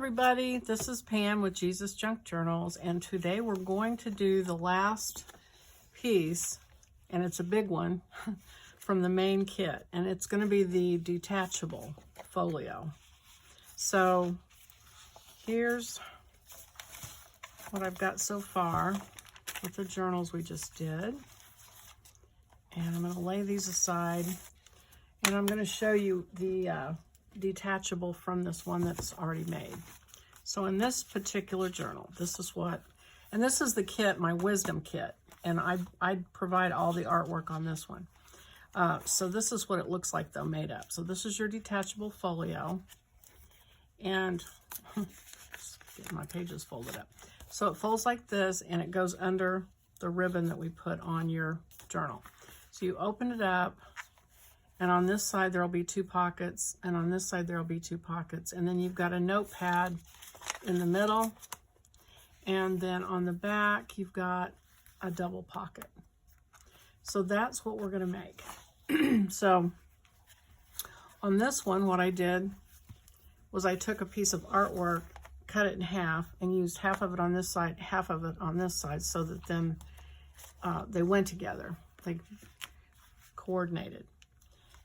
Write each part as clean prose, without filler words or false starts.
everybody, this is Pam with Jesus Junk Journals, and today we're going to do the last piece, and it's a big one, from the main kit, and it's going to be the Detachable Folio. So here's what I've got so far with the journals we just did, and I'm going to lay these aside, and I'm going to show you the detachable from this one that's already made. So in this particular journal, this is what, and this is the kit, my wisdom kit, and I provide all the artwork on this one. So this is what it looks like though, made up. So this is your detachable folio, and get my pages folded up. So it folds like this, and it goes under the ribbon that we put on your journal. So you open it up, and on this side there'll be 2 pockets, and on this side there'll be 2 pockets, and then you've got a notepad in the middle, and then on the back you've got a double pocket. So that's what we're going to make. So on this one, what I did was I took a piece of artwork, cut it in half, and used half of it on this side, half of it on this side, so that then they went together, they coordinated.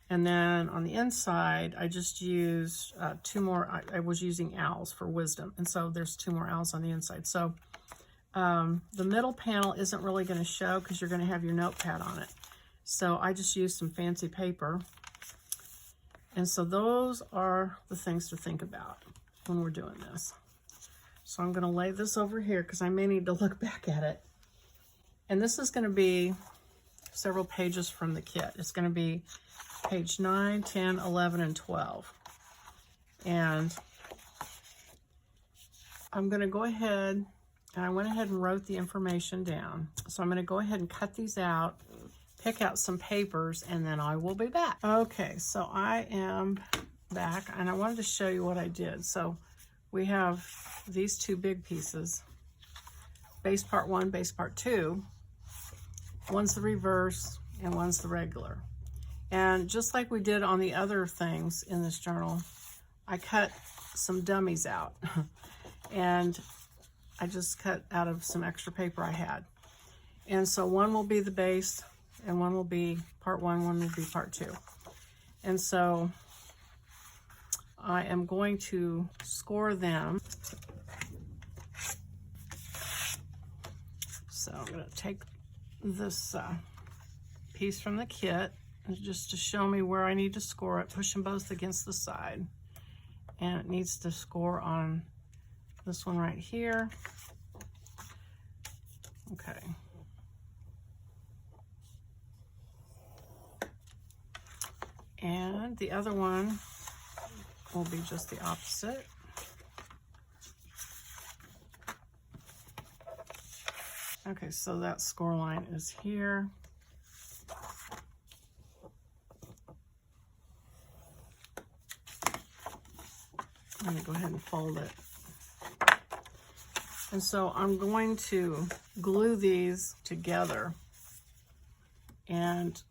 And then on the inside, I just used 2 more, I was using owls for wisdom. And so there's 2 more owls on the inside. So the middle panel isn't really going to show because you're going to have your notepad on it. So I just used some fancy paper. And so those are the things to think about when we're doing this. So I'm going to lay this over here because I may need to look back at it. And this is going to be several pages from the kit. It's going to be page 9, 10, 11, and 12. And I'm going to go ahead, and I went ahead and wrote the information down. So I'm going to go ahead and cut these out, pick out some papers, and then I will be back. Okay, so I am back, and I wanted to show you what I did. So we have these 2 big pieces, base part 1, base part 2. One's the reverse, and one's the regular. And just like we did on the other things in this journal, I cut some dummies out. And I just cut out of some extra paper I had. And so one will be the base, and one will be part 1, one will be part 2. And so I am going to score them. So I'm going to take this piece from the kit, just to show me where I need to score it, push them both against the side. And it needs to score on this one right here. Okay. And the other one will be just the opposite. Okay, so that score line is here. I'm going to go ahead and fold it. And so I'm going to glue these together. And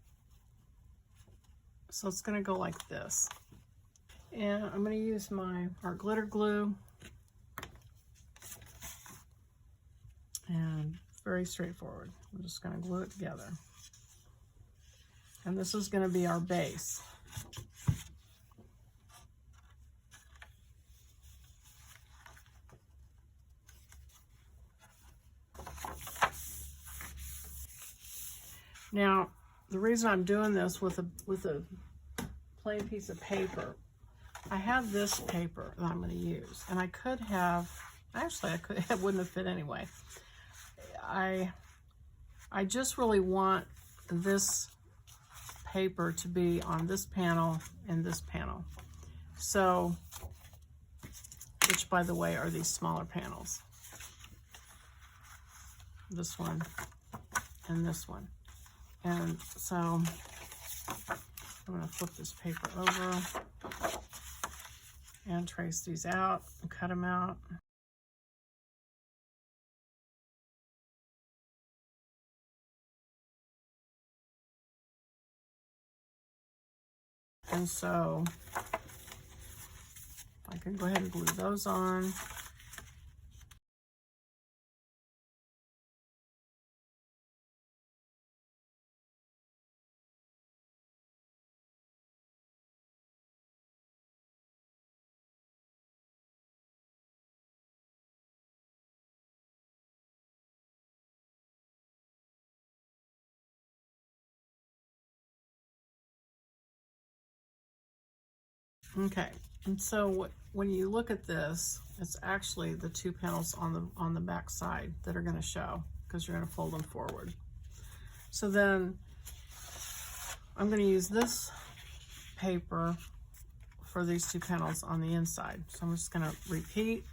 so it's going to go like this. And I'm going to use my art glitter glue. And very straightforward. I'm just going to glue it together. And this is going to be our base. Now, the reason I'm doing this with a plain piece of paper, I have this paper that I'm going to use, and I could have, actually I could, it wouldn't have fit anyway. I just really want this paper to be on this panel and this panel. So, which by the way are these smaller panels. This one and this one. And so I'm going to flip this paper over and trace these out and cut them out. And so I can go ahead and glue those on. Okay, and so when you look at this, it's actually the two panels on the back side that are going to show, because you're going to fold them forward. So then I'm going to use this paper for these two panels on the inside. So I'm just going to repeat,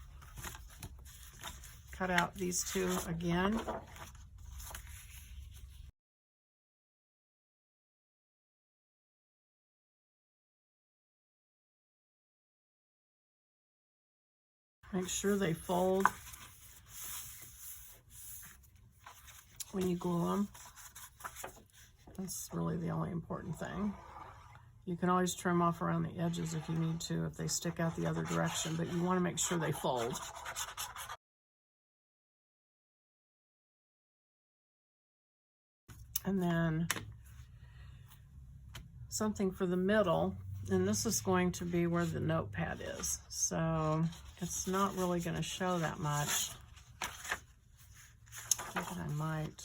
cut out these two again. Make sure they fold when you glue them. That's really the only important thing. You can always trim off around the edges if you need to, if they stick out the other direction, but you want to make sure they fold. And then something for the middle, and this is going to be where the notepad is. So it's not really going to show that much. I think that I might.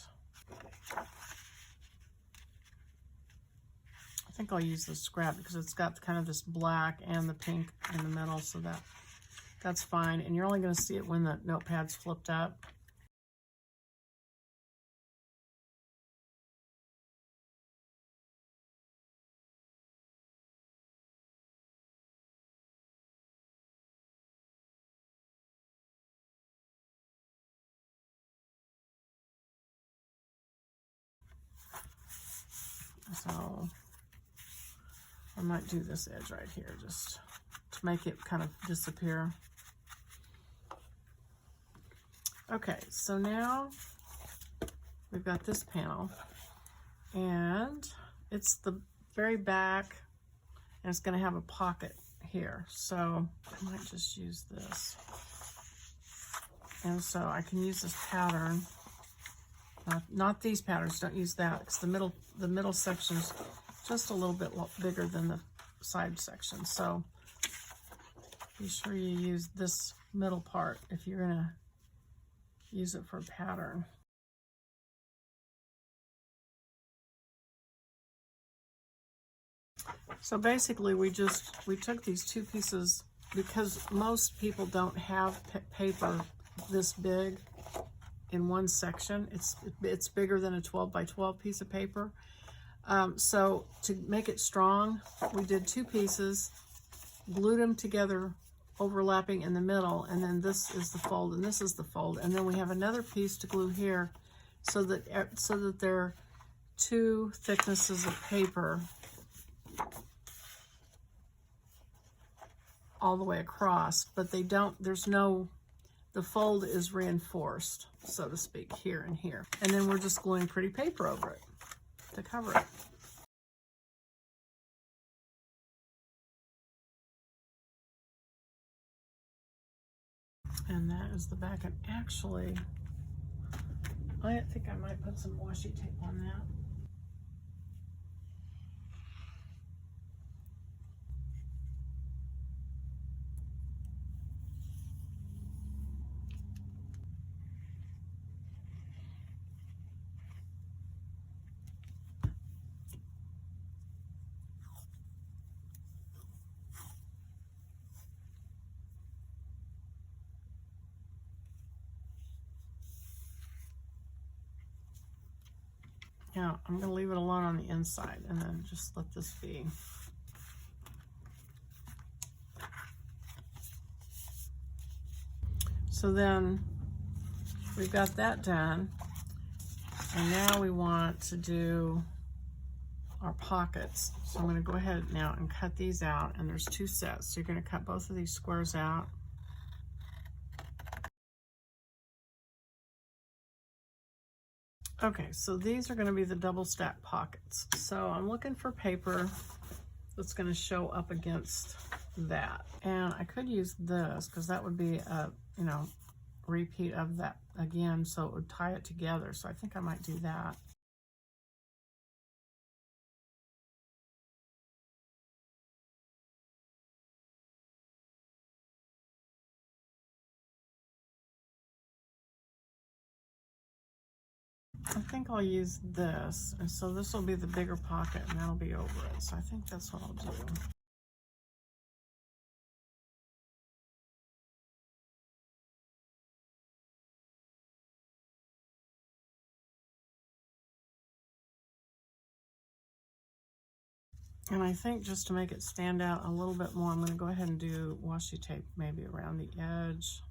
I think I'll use the scrap because it's got kind of this black and the pink in the middle, so that's fine. And you're only going to see it when the notepad's flipped up. So I might do this edge right here just to make it kind of disappear. Okay, so now we've got this panel, and it's the very back, and it's going to have a pocket here. So I might just use this. And so I can use this pattern. Not these patterns, don't use that, because the middle section's just a little bit bigger than the side section. So be sure you use this middle part if you're gonna use it for a pattern. So basically we took these two pieces, because most people don't have paper this big in one section. It's bigger than a 12 by 12 piece of paper. So to make it strong, we did two pieces, glued them together, overlapping in the middle, and then this is the fold and this is the fold, and then we have another piece to glue here, so that they're two thicknesses of paper all the way across, but the fold is reinforced, so to speak, here and here. And then we're just gluing pretty paper over it to cover it. And that is the back. And actually, I think I might put some washi tape on that. Now, I'm going to leave it alone on the inside and then just let this be. So then we've got that done, and now we want to do our pockets. So I'm going to go ahead now and cut these out, and there's two sets. So you're going to cut both of these squares out. Okay, so these are going to be the double stack pockets. So I'm looking for paper that's going to show up against that. And I could use this because that would be a, you know, repeat of that again, so it would tie it together. So I think I might do that. I think I'll use this, and so this will be the bigger pocket, and that'll be over it. So I think that's what I'll do. And I think just to make it stand out a little bit more, I'm going to go ahead and do washi tape maybe around the edge.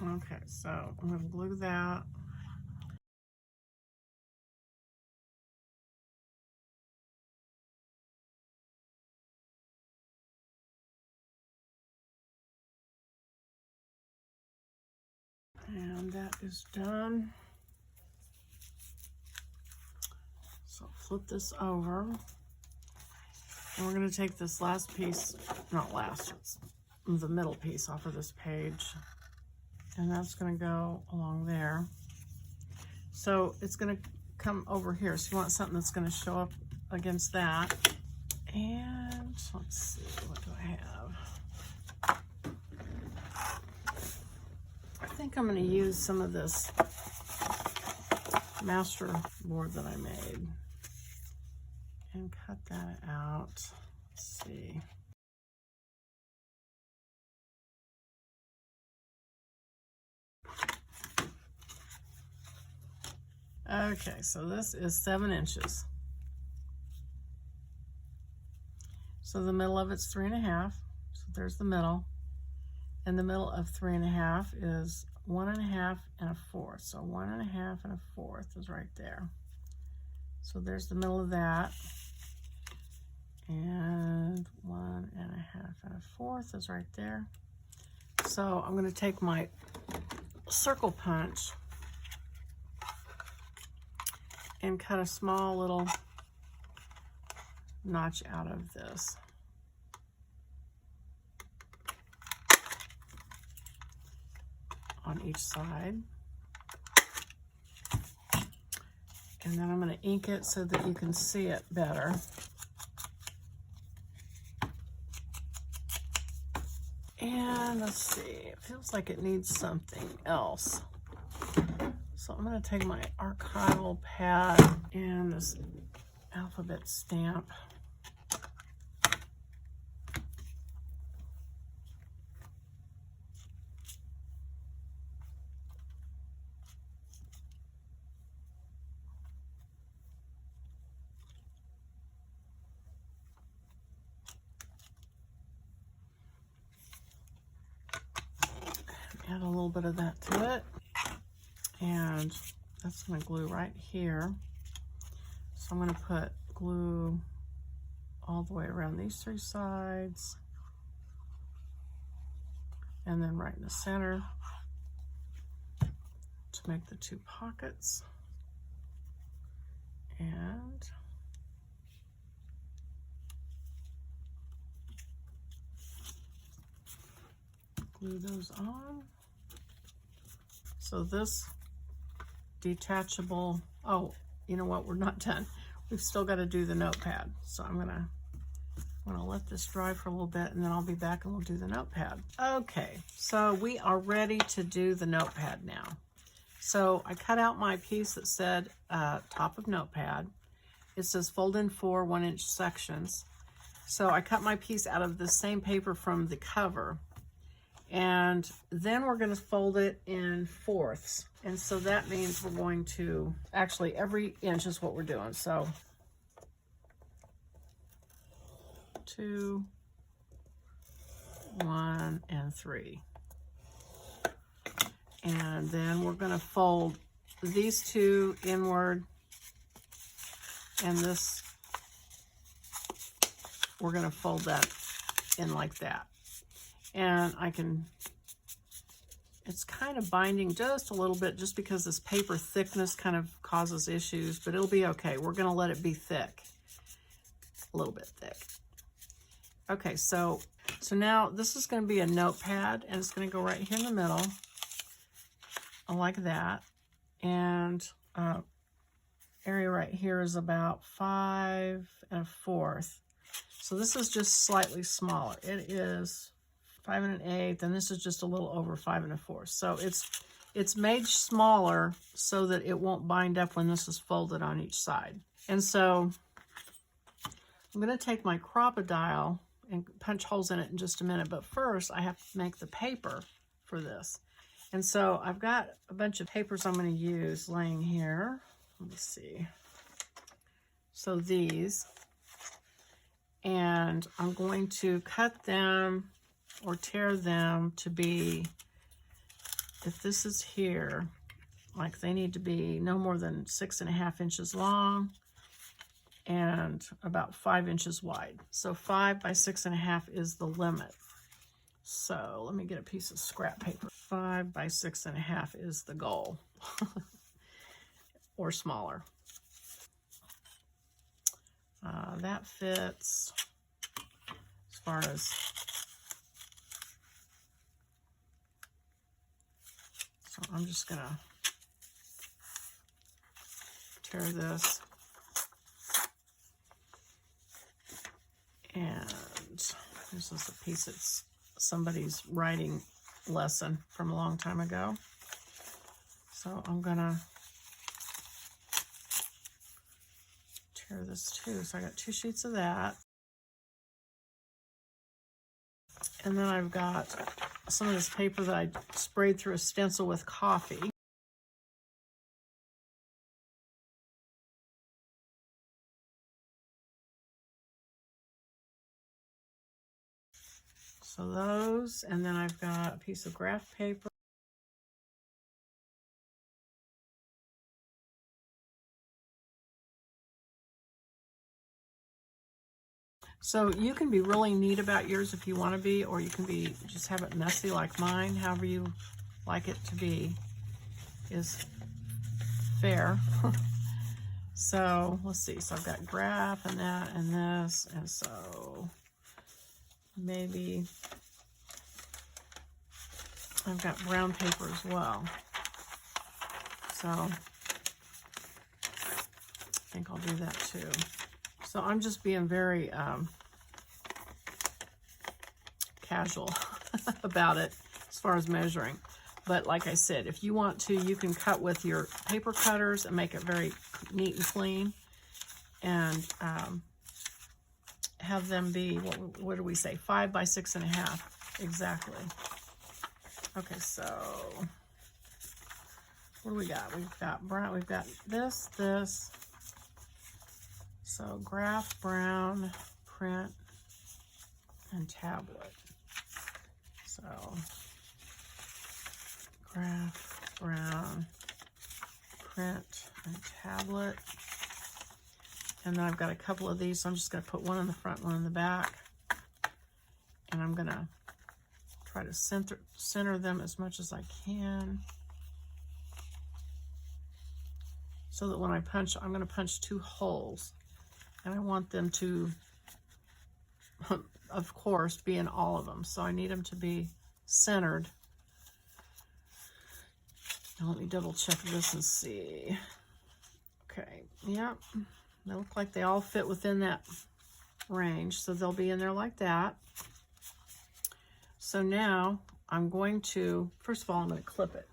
Okay, so I'm going to glue that. And that is done. So flip this over. And we're going to take this last piece, not last, it's the middle piece off of this page. And that's going to go along there. So it's going to come over here. So you want something that's going to show up against that. And let's see, what do I have? I think I'm going to use some of this master board that I made and cut that out. Let's see. Okay, so this is 7 inches. So the middle of it's 3.5. So there's the middle. And the middle of 3.5 is 1.5 and 1/4. So 1.5 and 1/4 is right there. So there's the middle of that. And 1.5 and 1/4 is right there. So I'm going to take my circle punch and cut a small little notch out of this. On each side. And then I'm going to ink it so that you can see it better. And let's see, it feels like it needs something else. So I'm going to take my archival pad and this alphabet stamp. Add a little bit of that to it. And that's going to glue right here. So I'm going to put glue all the way around these 3 sides. And then right in the center to make the 2 pockets. And glue those on. So this detachable, oh, you know what, we're not done. We've still got to do the notepad. So I'm gonna let this dry for a little bit, and then I'll be back and we'll do the notepad. Okay, so we are ready to do the notepad now. So I cut out my piece that said top of Notepad. It says fold in 4 1-inch sections. So I cut my piece out of the same paper from the cover. And then we're going to fold it in 4ths. And so that means we're going to, actually every inch is what we're doing. So 2, 1, and 3. And then we're going to fold these 2 inward, and this, we're going to fold that in like that. And I can, it's kind of binding just a little bit just because this paper thickness kind of causes issues, but it'll be okay. We're going to let it be thick, a little bit thick. Okay, so now this is going to be a notepad, and it's going to go right here in the middle, like that. And area right here is about 5 1/4. So this is just slightly smaller. It is 5 1/8, and this is just a little over 5 1/4. So it's made smaller so that it won't bind up when this is folded on each side. And so I'm going to take my Crop-A-Dile and punch holes in it in just a minute. But first, I have to make the paper for this. And so I've got a bunch of papers I'm going to use laying here. Let me see. So these. And I'm going to cut them or tear them to be, if this is here, like they need to be no more than 6 1/2 inches long and about 5 inches wide. So 5 by 6 1/2 is the limit. So let me get a piece of scrap paper. 5 by 6 1/2 is the goal, or smaller. That fits as far as, so I'm just gonna tear this, and this is a piece that's somebody's writing lesson from a long time ago. So I'm gonna tear this too. So I got 2 sheets of that. And then I've got some of this paper that I sprayed through a stencil with coffee. So those, and then I've got a piece of graph paper. So you can be really neat about yours if you want to be, or you can be just have it messy like mine. However you like it to be is fair. So let's see. So I've got graph and that and this, and so maybe I've got brown paper as well. So I think I'll do that too. So I'm just being very casual about it as far as measuring. But like I said, if you want to, you can cut with your paper cutters and make it very neat and clean. And have them be, what do we say, 5 by 6 1/2, exactly. Okay, so what do we got? We've got brown, we've got this. So graph, brown, print, and tablet. So graph, brown, print, and tablet. And then I've got a couple of these, so I'm just going to put one in the front, one in the back. And I'm going to try to center them as much as I can. So that when I punch, I'm going to punch 2 holes. And I want them to, of course, be in all of them. So I need them to be centered. Now let me double check this and see. Okay, yep. They look like they all fit within that range. So they'll be in there like that. So now I'm going to, first of all, I'm going to clip it.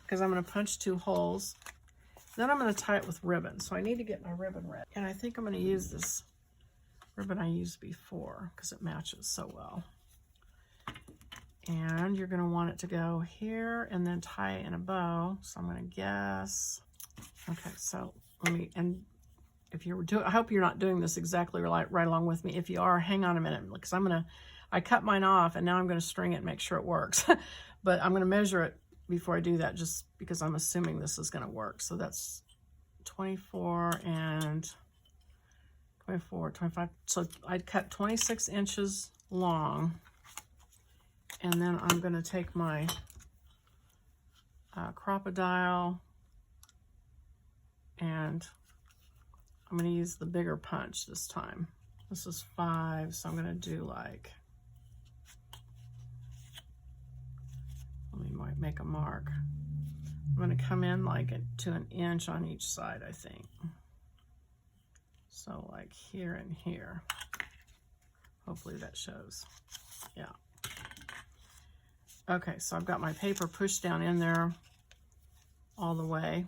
because I'm going to punch 2 holes. Then I'm going to tie it with ribbon. So I need to get my ribbon ready. And I think I'm going to use this ribbon I used before because it matches so well. And you're going to want it to go here and then tie it in a bow. So I'm going to guess. Okay, so let me, and if you're doing, I hope you're not doing this exactly right along with me. If you are, hang on a minute, because I cut mine off and now I'm going to string it and make sure it works. But I'm going to measure it before I do that, just because I'm assuming this is going to work. So that's 24 and 24, 25. So I'd cut 26 inches long. And then I'm going to take my crocodile and I'm going to use the bigger punch this time. This is 5, so I'm going to do like, let me make a mark. I'm going to come in like to an inch on each side, I think. So like here and here. Hopefully that shows. Yeah. Okay, so I've got my paper pushed down in there all the way.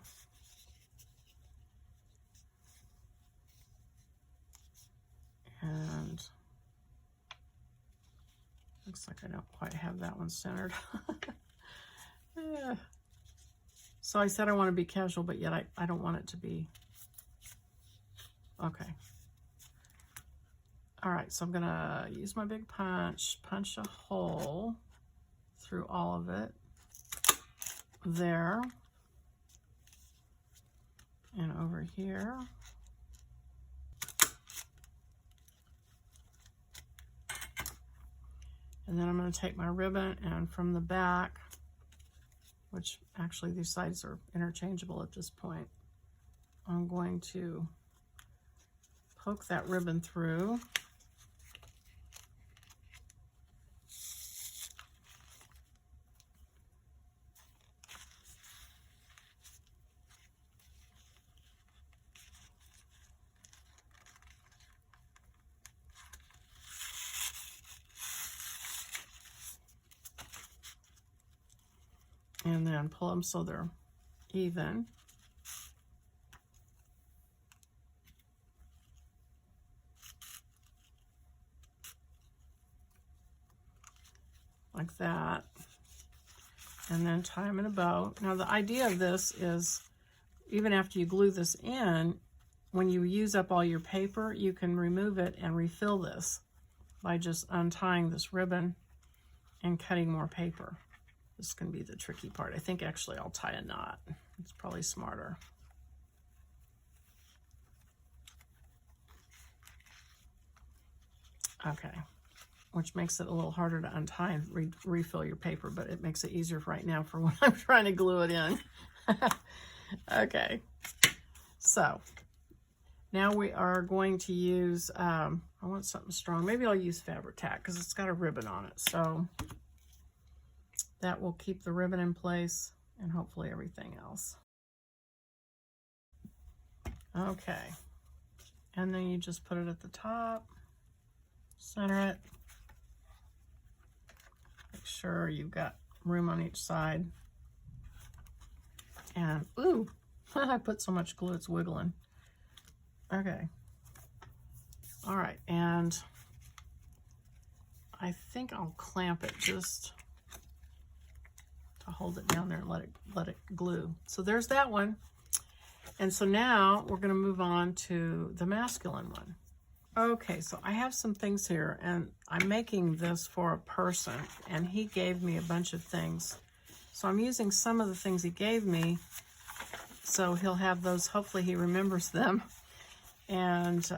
And looks like I don't quite have that one centered. Yeah. So I said I want to be casual, but yet I don't want it to be. Okay. All right, so I'm gonna use my big punch a hole through all of it there and over here. And then I'm going to take my ribbon and from the back, which actually these sides are interchangeable at this point, I'm going to poke that ribbon through. And then pull them so they're even. Like that. And then tie them in a bow. Now the idea of this is, even after you glue this in, when you use up all your paper, you can remove it and refill this by just untying this ribbon and cutting more paper. This can be the tricky part. I think actually I'll tie a knot. It's probably smarter. Okay, which makes it a little harder to untie and refill your paper, but it makes it easier right now for when I'm trying to glue it in. Okay, so now we are going to use, I want something strong. Maybe I'll use fabric tack because it's got a ribbon on it. So that will keep the ribbon in place and hopefully everything else. Okay, and then you just put it at the top, center it, make sure you've got room on each side. And ooh, I put so much glue it's wiggling. Okay, all right, and I think I'll clamp it just to hold it down there and let it glue. So there's that one. And so now we're going to move on to the masculine one. Okay, so I have some things here, and I'm making this for a person, and he gave me a bunch of things. So I'm using some of the things he gave me, so he'll have those, hopefully he remembers them. And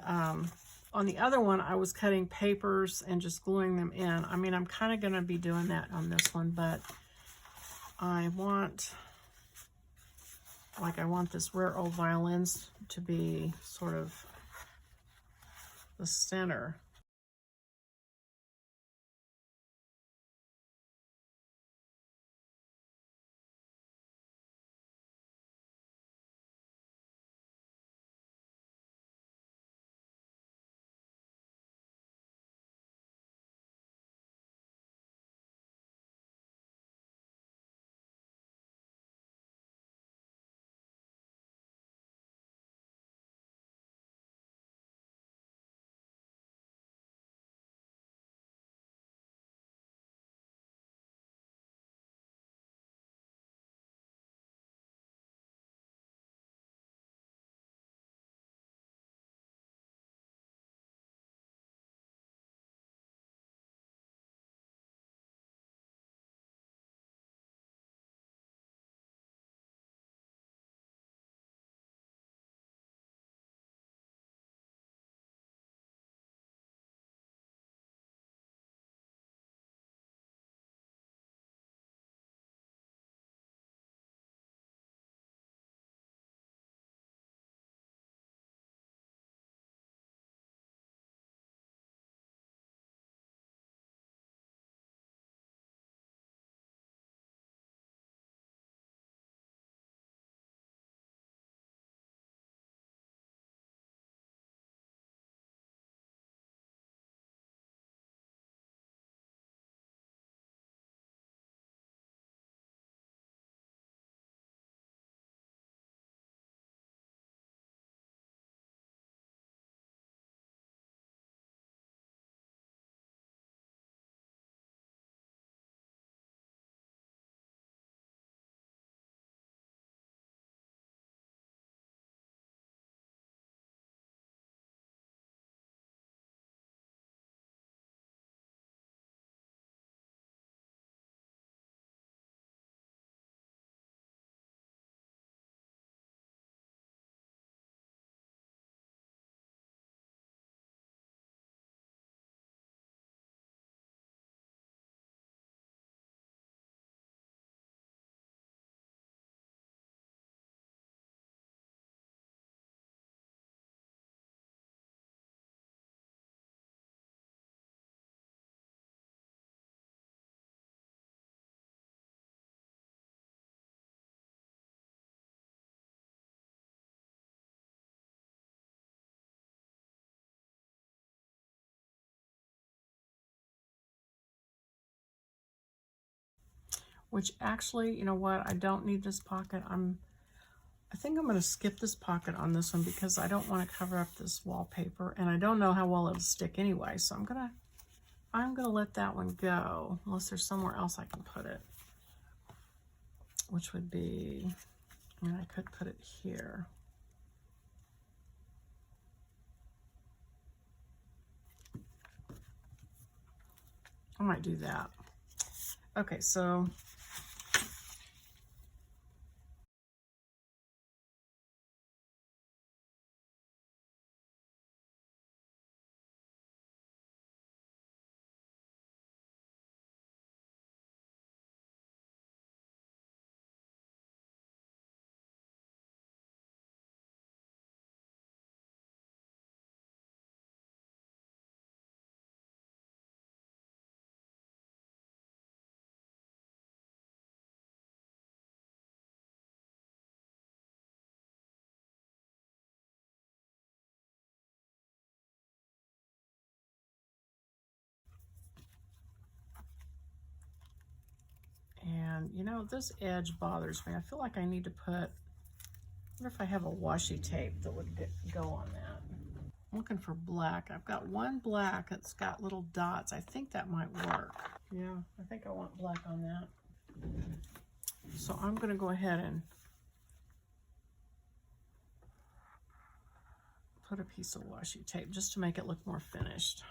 on the other one, I was cutting papers and just gluing them in. I mean, I'm kind of going to be doing that on this one, but I want this rare old violins to be sort of the center. which actually, you know what? I don't need this pocket. I think I'm going to skip this pocket on this one because I don't want to cover up this wallpaper, and I don't know how well it'll stick anyway. So I'm gonna let that one go unless there's somewhere else I can put it, which would be, I mean, I could put it here. I might do that. Okay, so and you know, this edge bothers me. I feel like I need to put, I wonder if I have a washi tape that would go on that. I'm looking for black. I've got one black that's got little dots. I think that might work. Yeah, I think I want black on that. So I'm going to go ahead and put a piece of washi tape just to make it look more finished.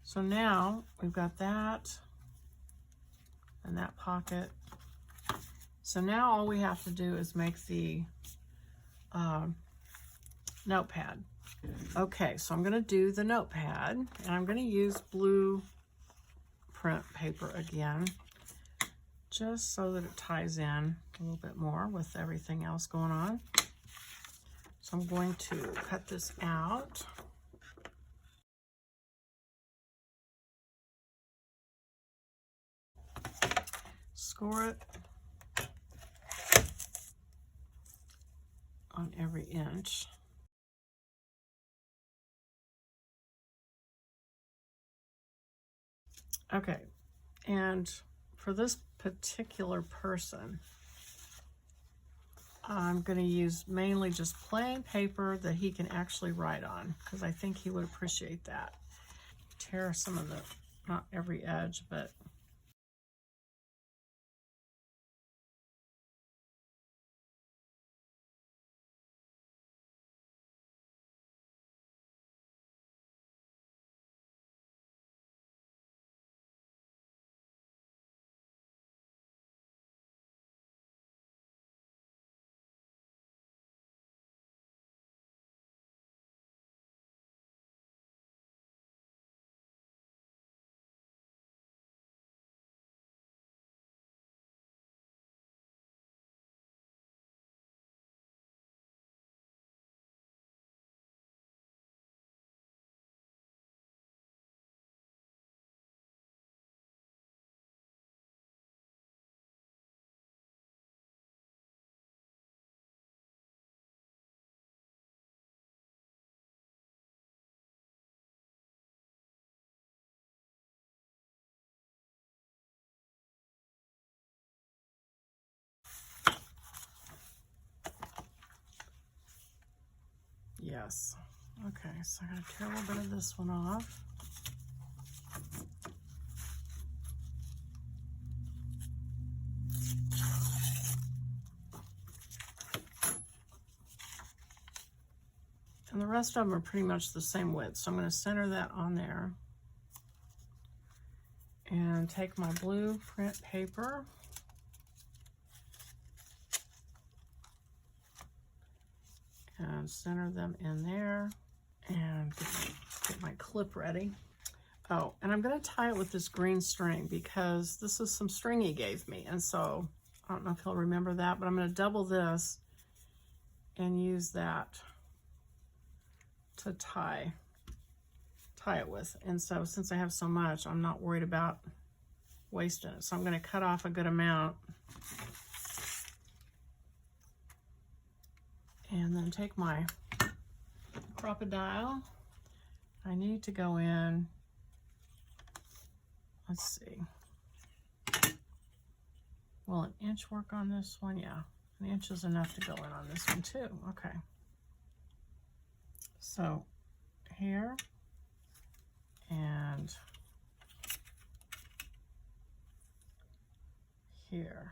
So now we've got that and that pocket. So now all we have to do is make the notepad. Okay, so I'm going to do the notepad, and I'm going to use blue print paper again, just so that it ties in a little bit more with everything else going on. So I'm going to cut this out. Score it on every inch. Okay, and for this particular person, I'm going to use mainly just plain paper that he can actually write on, because I think he would appreciate that. Tear some of the, not every edge, but Yes. Okay, so I'm going to tear a little bit of this one off. And the rest of them are pretty much the same width. So I'm going to center that on there. And take my blue print paper. And center them in there. And get my clip ready. Oh, and I'm going to tie it with this green string because this is some string he gave me. And so, I don't know if he'll remember that, but I'm going to double this and use that to tie it with. And so since I have so much, I'm not worried about wasting it. So I'm going to cut off a good amount. And then take my crocodile. I need to go in, let's see. Will an inch work on this one? Yeah, an inch is enough to go in on this one too. Okay. So here and here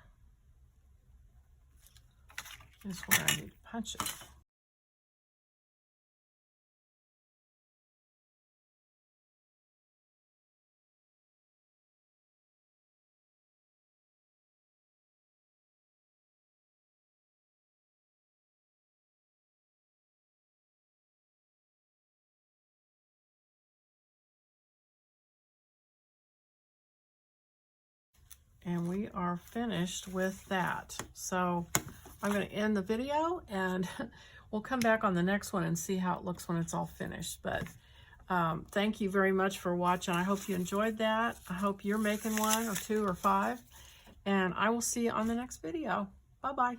is where I need to punch it. And we are finished with that. So I'm going to end the video and we'll come back on the next one and see how it looks when it's all finished. But thank you very much for watching. I hope you enjoyed that. I hope you're making one or two or five. And I will see you on the next video. Bye-bye.